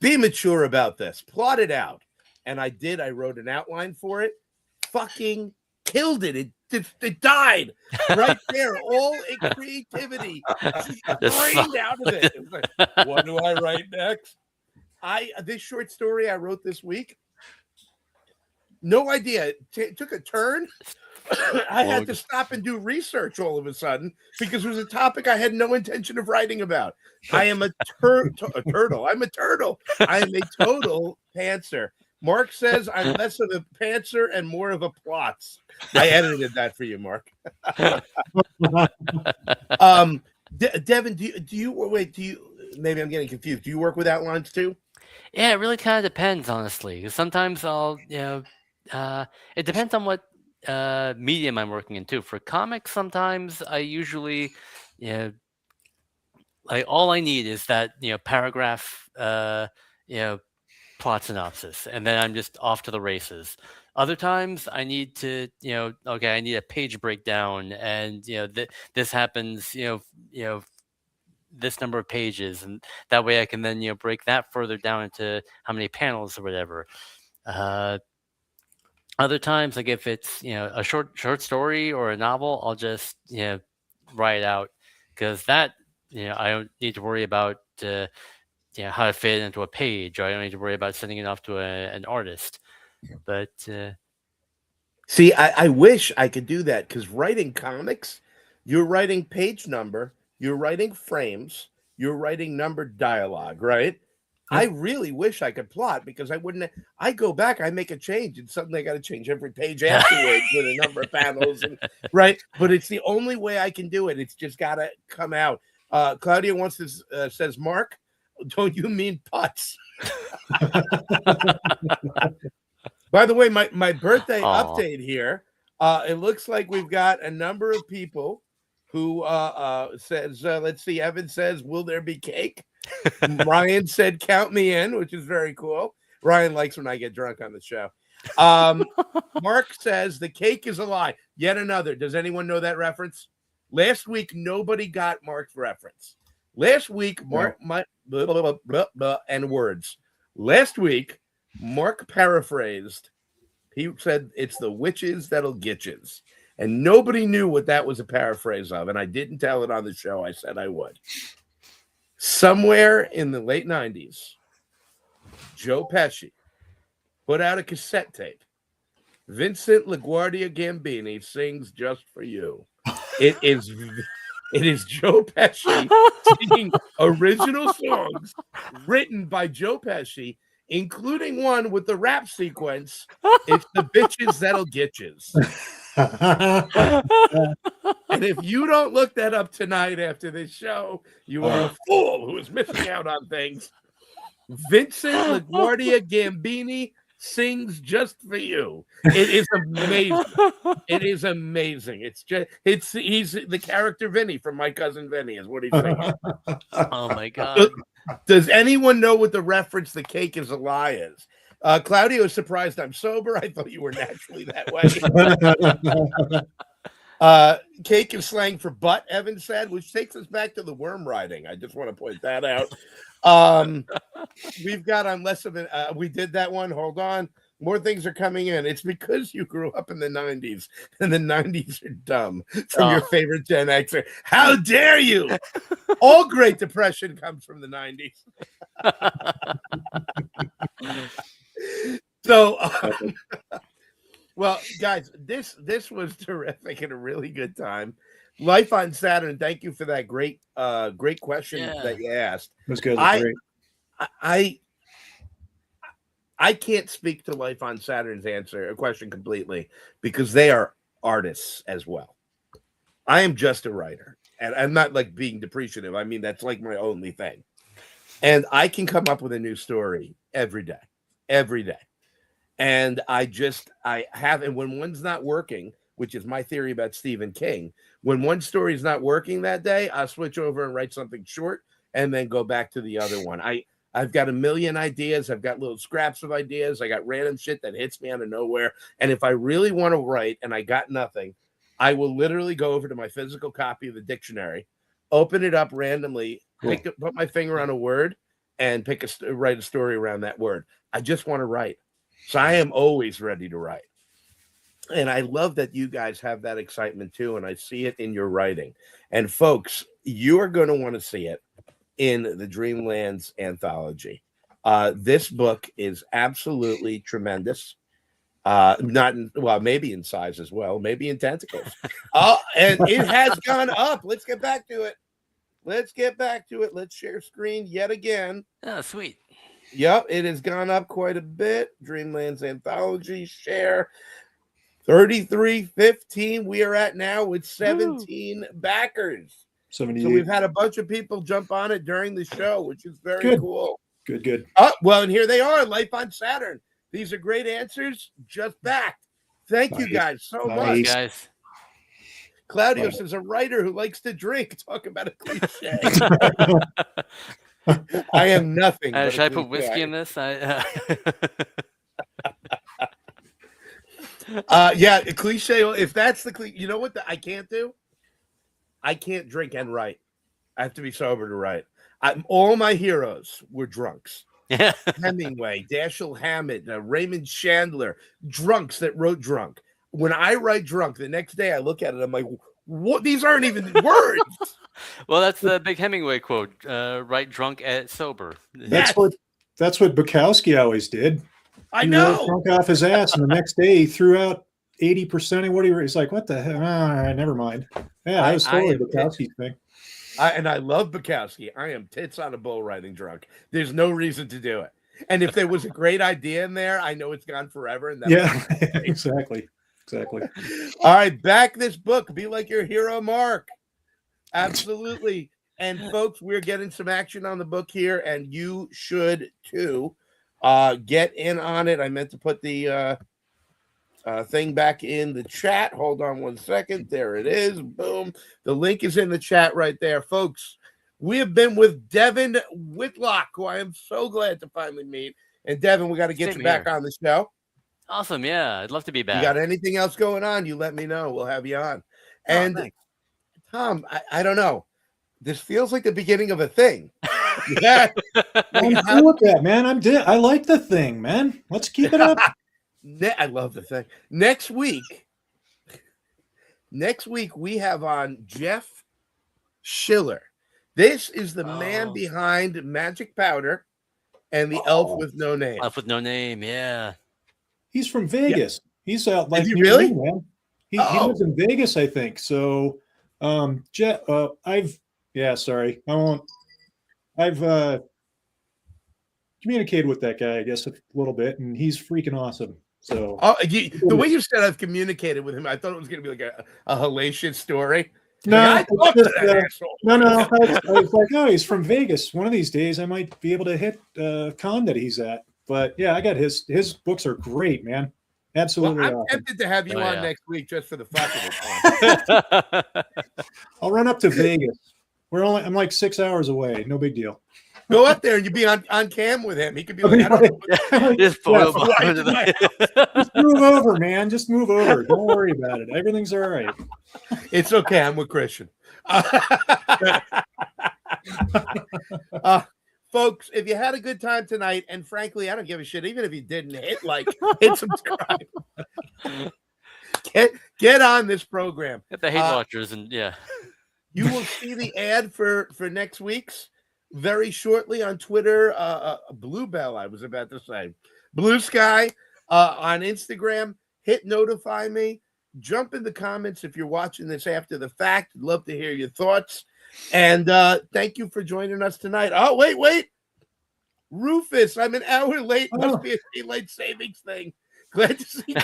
be mature about this. Plot it out. And I did. I wrote an outline for it. Fucking killed it. It died right there. All creativity drained out of it. It was like, what do I write next? This short story I wrote this week, no idea. It took a turn. I had to stop and do research all of a sudden because it was a topic I had no intention of writing about. I am a turtle. I'm a turtle. I am a total pantser. Mark says I'm less of a pantser and more of a plots. I edited that for you, Mark. Devin, do you maybe I'm getting confused. Do you work with outlines too? Yeah, it really kind of depends, honestly. 'Cause sometimes I'll, it depends on what medium I'm working in too. For comics, sometimes I usually, like all I need is that paragraph, plot synopsis, and then I'm just off to the races. Other times I need to, okay, I need a page breakdown, and this happens, this number of pages, and that way I can then break that further down into how many panels or whatever. Other times, like if it's a short story or a novel, I'll just write it out, because that I don't need to worry about how to fit it into a page, or I don't need to worry about sending it off to an artist. But see, I wish I could do that, because writing comics, you're writing page number, you're writing frames, you're writing numbered dialogue, right? I really wish I could plot, because I go back, I make a change, and suddenly I got to change every page afterwards with a number of panels, right? But it's the only way I can do it. It's just got to come out. Claudia says, Mark, don't you mean putts? By the way, my birthday update here, it looks like we've got a number of people who says, let's see, Evan says, will there be cake? Ryan said, count me in, which is very cool. Ryan likes when I get drunk on the show. Mark says, the cake is a lie. Yet another. Does anyone know that reference? Last week, nobody got Mark's reference. Last week, Mark, and words. Last week, Mark paraphrased. He said, it's the witches that'll get yous. And nobody knew what that was a paraphrase of. And I didn't tell it on the show. I said I would. Somewhere in the late 90s, Joe Pesci put out a cassette tape. Vincent LaGuardia Gambini sings Just For You. It is Joe Pesci singing original songs written by Joe Pesci, including one with the rap sequence. It's the bitches that'll get yous. And if you don't look that up tonight after this show, you are a fool who is missing out on things. Vincent LaGuardia Gambini sings Just For You. It is amazing. It is amazing. He's the character Vinny from My Cousin Vinny is what he's singing. Oh my God. Does anyone know what the reference "the cake is a lie" is? Claudio is surprised I'm sober. I thought you were naturally that way. Cake is slang for butt, Evan said, which takes us back to the worm riding. I just want to point that out. We've got on less of an we did that one. Hold on. More things are coming in. It's because you grew up in the 90s, and the 90s are dumb. From your favorite Gen Xer. How dare you? All Great Depression comes from the 90s. So, well, guys, this was terrific and a really good time. Life on Saturn. Thank you for that great question that you asked. It was good. I can't speak to Life on Saturn's question completely, because they are artists as well. I am just a writer, and I'm not like being depreciative. I mean, that's like my only thing. And I can come up with a new story every day. And and when one's not working, which is my theory about Stephen King. When one story is not working that day, I'll switch over and write something short and then go back to the other one. I've got a million ideas. I've got little scraps of ideas. I got random shit that hits me out of nowhere. And if I really want to write and I got nothing, I will literally go over to my physical copy of the dictionary, open it up randomly, put my finger on a word, and write a story around that word. I just want to write. So I am always ready to write. And I love that you guys have that excitement too. And I see it in your writing. And folks, you are going to want to see it in the Dreamlands anthology. This book is absolutely tremendous. Maybe in size as well, maybe in tentacles. And it has gone up. Let's get back to it. Let's share screen yet again. Oh, sweet. Yep, it has gone up quite a bit. Dreamlands anthology share 3315. We are at now with 17 backers. 78. So we've had a bunch of people jump on it during the show, which is very cool. Good. Well, and here they are, Life on Saturn. These are great answers, just backed. Thank you guys so much. Guys. Claudio says, a writer who likes to drink. Talk about a cliche. I am nothing. Should I put whiskey in this? Yeah, a cliche. If that's the cliche, you know what I can't do? I can't drink and write. I have to be sober to write. All my heroes were drunks. Yeah. Hemingway, Dashiell Hammett, Raymond Chandler, drunks that wrote drunk. When I write drunk, the next day I look at it, I'm like, what? These aren't even words. Well, that's the big Hemingway quote, write drunk at sober. That's what Bukowski always did. I He know. wrote drunk off his ass, and the next day he threw out 80% of what he wrote. He's like, what the hell? All right, never mind. Yeah, that was totally Bukowski's thing. And I love Bukowski. I am tits on a bull writing drunk. There's no reason to do it. And if there was a great idea in there, I know it's gone forever. And Exactly. All right, back this book. Be like your hero, Mark. Absolutely. And folks, we're getting some action on the book here, and you should too. Get in on it. I meant to put the thing back in the chat. Hold on one second. There it is. Boom. The link is in the chat right there, folks. We have been with Devin Whitlock, who I am so glad to finally meet. And Devin, we got to get you back on the show. Awesome. Yeah, I'd love to be back. You got anything else going on? You let me know. We'll have you on. And Tom, I don't know. This feels like the beginning of a thing. Yeah. I'm cool with that, man. I like the thing, man. Let's keep it up. I love the thing. Next week we have on Jeff Schiller. This is the man behind Magic Powder and the Elf with No Name. Elf with No Name, yeah. He's from Vegas. Yeah. He's out like is he really? Man. He lives in Vegas, I think. So, Jeff, I've communicated with that guy, I guess, a little bit, and he's freaking awesome. So, the way you said I've communicated with him, I thought it was going to be like a hellacious story. No, I was like, oh, he's from Vegas. One of these days, I might be able to hit con that he's at. But yeah, I got his books are great, man. Absolutely. Well, I'm tempted to have you on next week just for the fuck of it. I'll run up to Vegas. I'm like 6 hours away. No big deal. Go up there and you be on cam with him. He could be like, I don't know. Just move over, man. Just move over. Don't worry about it. Everything's all right. It's okay. I'm with Christian. Folks, if you had a good time tonight, and frankly, I don't give a shit, even if you didn't, hit subscribe. Get on this program. Get the hate watchers, and yeah. You will see the ad for next week's very shortly on Twitter. Bluebell, I was about to say. Blue Sky on Instagram. Hit notify me. Jump in the comments if you're watching this after the fact. I'd love to hear your thoughts. And thank you for joining us tonight. Oh, wait. Rufus, I'm an hour late. Must be a daylight savings thing. Glad to see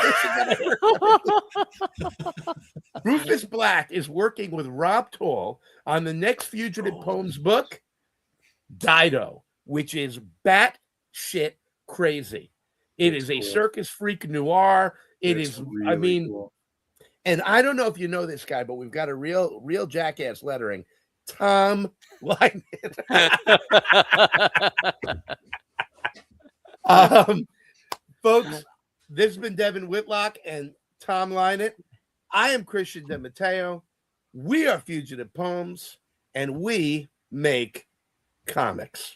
Rufus Black is working with Rob Tall on the next Fugitive Poems book, Dido, which is batshit crazy. It is a circus freak noir. It is, really cool. And I don't know if you know this guy, but we've got a real jackass lettering. Tom Lynott. Folks, this has been Devin Whitlock and Tom Lynott. I am Christian De Matteo. We are Fugitive Poems, and we make comics.